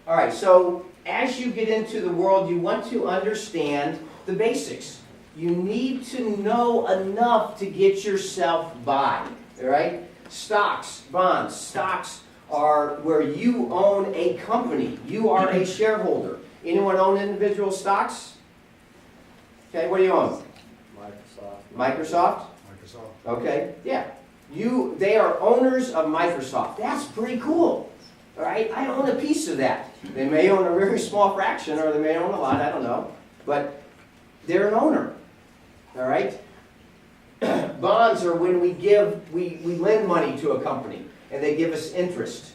All right, so as you get into the world, you want to understand the basics. You need to know enough to get yourself by. All right? Stocks, bonds. Stocks are where you own a company. You are a shareholder. Anyone own individual stocks? Okay, what do you own? Microsoft. Microsoft? Microsoft. Okay, yeah. They are owners of Microsoft. That's pretty cool. All right, I own a piece of that. They may own a very small fraction or they may own a lot, I don't know. But they're an owner. All right? Bonds are when we lend money to a company and they give us interest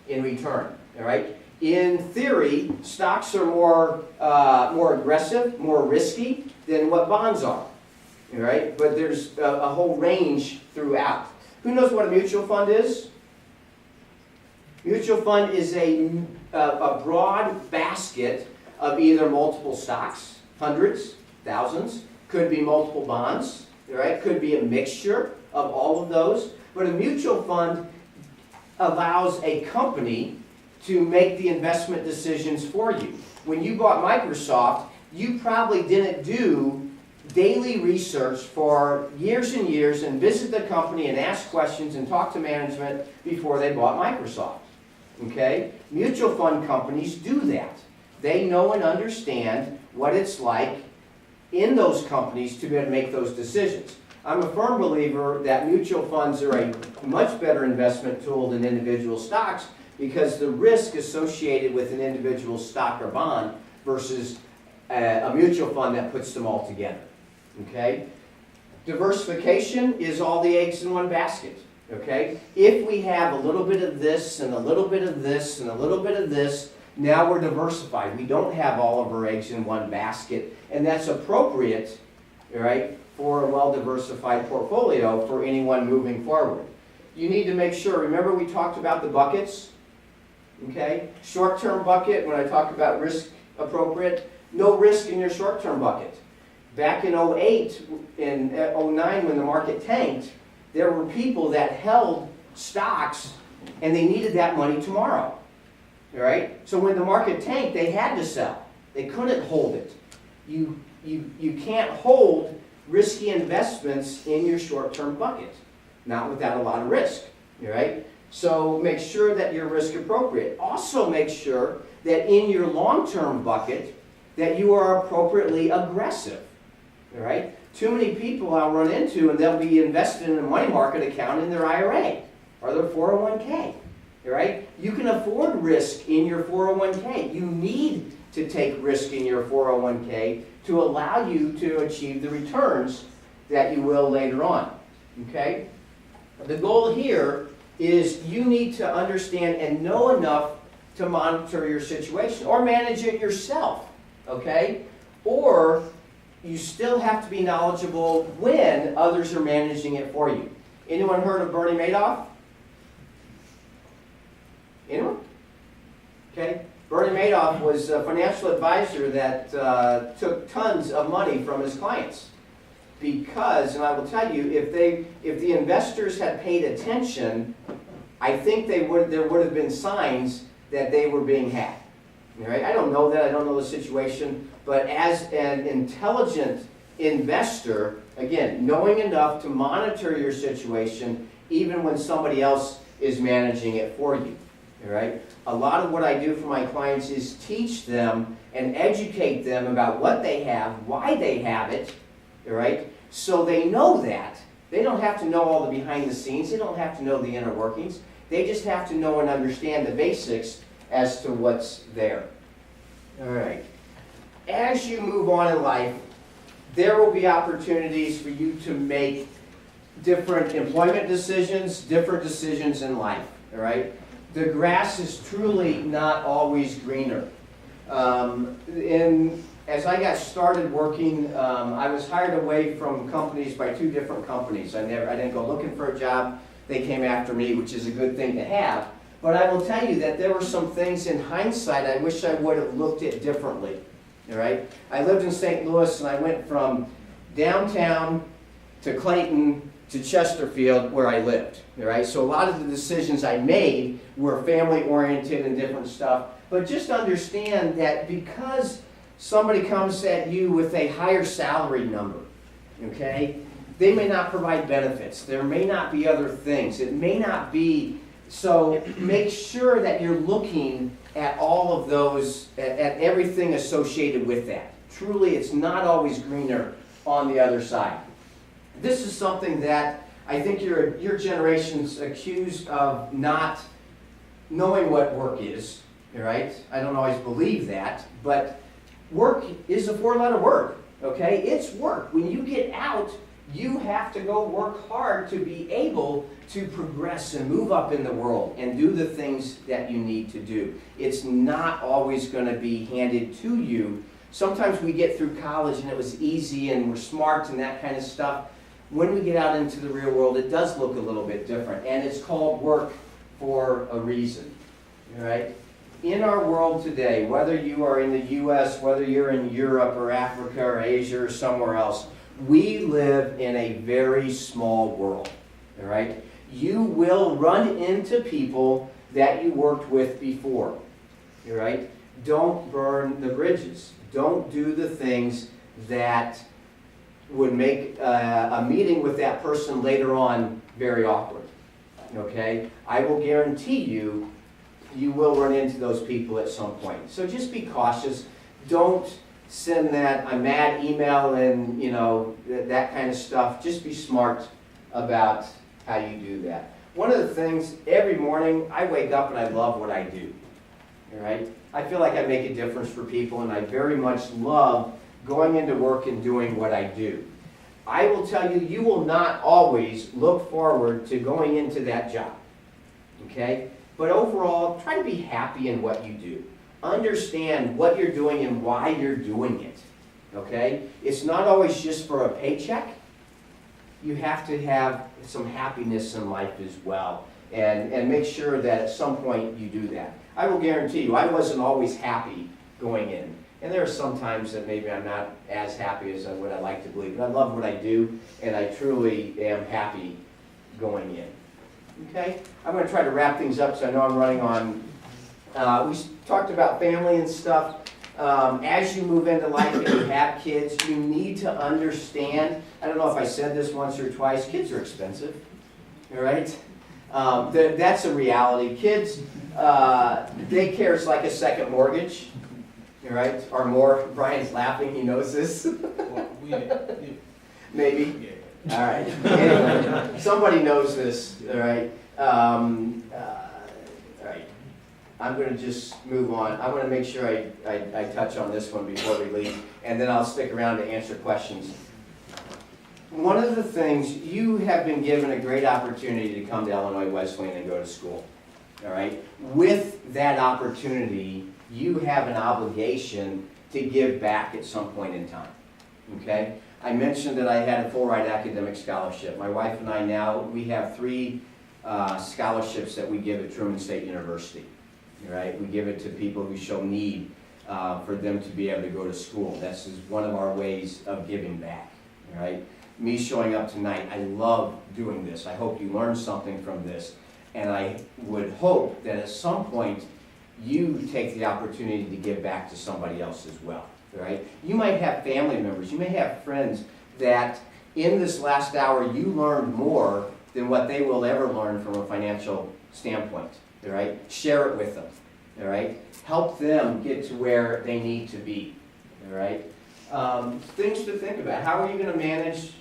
in return. All right? In theory, stocks are more aggressive, more risky than what bonds are. All right? But there's a whole range throughout. Who knows what a mutual fund is? Mutual fund is a broad basket of either multiple stocks, hundreds, thousands, could be multiple bonds, right? Could be a mixture of all of those. But a mutual fund allows a company to make the investment decisions for you. When you bought Microsoft, you probably didn't do daily research for years and years and visit the company and ask questions and talk to management before they bought Microsoft. Okay? Mutual fund companies do that. They know and understand what it's like in those companies to be able to make those decisions. I'm a firm believer that mutual funds are a much better investment tool than individual stocks because the risk associated with an individual stock or bond versus a mutual fund that puts them all together. Okay? Diversification is all the eggs in one basket. Okay? If we have a little bit of this and a little bit of this and a little bit of this, now we're diversified. We don't have all of our eggs in one basket, and that's appropriate, right, for a well-diversified portfolio for anyone moving forward. You need to make sure, remember we talked about the buckets? Okay? Short-term bucket, when I talk about risk appropriate, no risk in your short-term bucket. Back in '08 and '09 when the market tanked, there were people that held stocks and they needed that money tomorrow. All right? So when the market tanked, they had to sell. They couldn't hold it. You can't hold risky investments in your short-term bucket, not without a lot of risk. All right? So make sure that you're risk appropriate. Also make sure that in your long-term bucket that you are appropriately aggressive. All right? Too many people I'll run into and they'll be invested in a money market account in their IRA or their 401k. All right? You can afford risk in your 401k. You need to take risk in your 401k to allow you to achieve the returns that you will later on. Okay? The goal here is you need to understand and know enough to monitor your situation or manage it yourself. Okay? Or you still have to be knowledgeable when others are managing it for you. Anyone heard of Bernie Madoff? Anyone? Okay. Bernie Madoff was a financial advisor that took tons of money from his clients. Because, and I will tell you, if the investors had paid attention, I think there would have been signs that they were being hacked. All right? I don't know that, I don't know the situation, but as an intelligent investor, again, knowing enough to monitor your situation even when somebody else is managing it for you. All right? A lot of what I do for my clients is teach them and educate them about what they have, why they have it, all right? So they know that. They don't have to know all the behind the scenes. They don't have to know the inner workings. They just have to know and understand the basics as to what's there. All right. As you move on in life, there will be opportunities for you to make different employment decisions, different decisions in life, all right? The grass is truly not always greener. As I got started working, I was hired away from companies by 2 different companies. I didn't go looking for a job. They came after me, which is a good thing to have. But I will tell you that there were some things in hindsight I wish I would have looked at differently. All right? I lived in St. Louis and I went from downtown to Clayton to Chesterfield where I lived. All right? So a lot of the decisions I made were family-oriented and different stuff. But just understand that because somebody comes at you with a higher salary number, okay, they may not provide benefits. There may not be other things. It may not be. So make sure that you're looking at all of those, at everything associated with that. Truly, it's not always greener on the other side. This is something that I think your generation's accused of not knowing what work is, all right? I don't always believe that, but work is a 4-letter word, okay? It's work. When you get out, you have to go work hard to be able to progress and move up in the world and do the things that you need to do. It's not always going to be handed to you. Sometimes we get through college and it was easy and we're smart and that kind of stuff. When we get out into the real world, it does look a little bit different, and it's called work for a reason, all right? In our world today, whether you are in the U.S., whether you're in Europe or Africa or Asia or somewhere else, we live in a very small world, all right? You will run into people that you worked with before, all right? Don't burn the bridges. Don't do the things that would make a meeting with that person later on very awkward, okay? I will guarantee you, you will run into those people at some point. So just be cautious. Don't send that a mad email and, you know, that kind of stuff. Just be smart about how you do that. One of the things, every morning I wake up and I love what I do, all right? I feel like I make a difference for people, and I very much love going into work and doing what I do. I will tell you, you will not always look forward to going into that job, okay? But overall, try to be happy in what you do. Understand what you're doing and why you're doing it, okay? It's not always just for a paycheck. You have to have some happiness in life as well, and make sure that at some point you do that. I will guarantee you, I wasn't always happy going in. And there are some times that maybe I'm not as happy as I would I like to believe. But I love what I do, and I truly am happy going in. Okay? I'm going to try to wrap things up, so I know I'm running on. We talked about family and stuff. As you move into life and you have kids, you need to understand, I don't know if I said this once or twice, kids are expensive, all right? That's a reality. Kids, daycare is like a second mortgage, all right, or more. Brian's laughing, he knows this. Well, Maybe. yeah. All right. Anyway, somebody knows this, all right? All right. I'm going to just move on. I want to make sure I touch on this one before we leave, and then I'll stick around to answer questions. One of the things, you have been given a great opportunity to come to Illinois Wesleyan and go to school, all right? With that opportunity, you have an obligation to give back at some point in time, okay? I mentioned that I had a full-ride academic scholarship. My wife and I now, we have 3 scholarships that we give at Truman State University. Right? We give it to people who show need for them to be able to go to school. This is one of our ways of giving back. Right? Me showing up tonight, I love doing this. I hope you learned something from this. And I would hope that at some point you take the opportunity to give back to somebody else as well. Right? You might have family members, you may have friends that in this last hour you learned more than what they will ever learn from a financial standpoint. All right? Share it with them. All right? Help them get to where they need to be. All right? Things to think about. How are you going to manage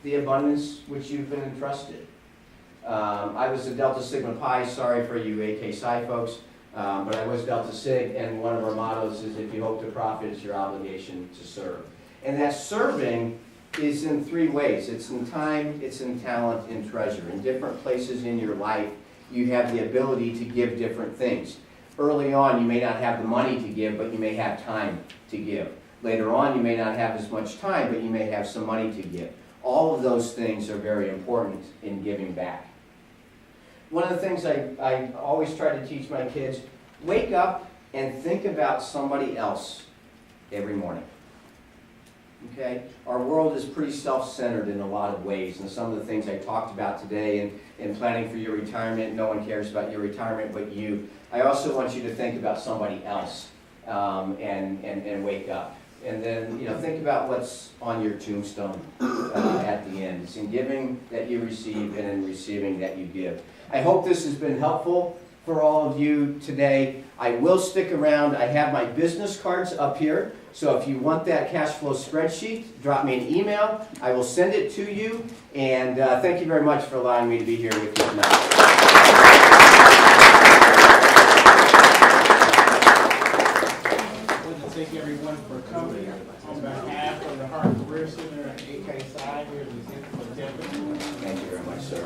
the abundance which you've been entrusted? I was a Delta Sigma Pi. Sorry for you AK Psi folks, but I was Delta Sig, and one of our mottos is, if you hope to profit, it's your obligation to serve. And that serving is in 3 ways. It's in time, it's in talent, and treasure. In different places in your life, you have the ability to give different things. Early on, you may not have the money to give, but you may have time to give. Later on, you may not have as much time, but you may have some money to give. All of those things are very important in giving back. One of the things I always try to teach my kids, wake up and think about somebody else every morning. Okay? Our world is pretty self-centered in a lot of ways, and some of the things I talked about today in planning for your retirement, no one cares about your retirement but you. I also want you to think about somebody else and wake up. And then, think about what's on your tombstone at the end. It's in giving that you receive and in receiving that you give. I hope this has been helpful for all of you today. I will stick around. I have my business cards up here. So if you want that cash flow spreadsheet, drop me an email. I will send it to you. And thank you very much for allowing me to be here with you tonight. I want to thank everyone for coming. On behalf of the Hart Career Center and AK Psi, here's the gift for Kevin. Thank you very much, sir.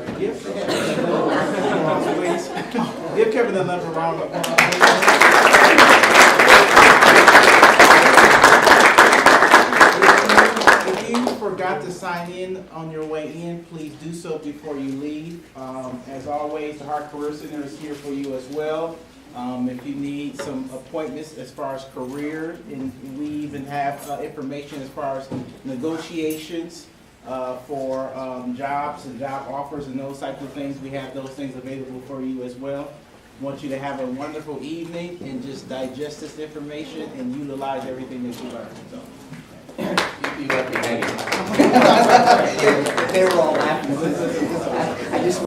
Give Kevin another round of applause. If you forgot to sign in on your way in, please do so before you leave. As always, the Hart Career Center is here for you as well. If you need some appointments as far as career, and we even have information as far as negotiations for jobs and job offers and those types of things. We have those things available for you as well. I want you to have a wonderful evening and just digest this information and utilize everything that you learned. So. You let me hang. They were all laughing. I just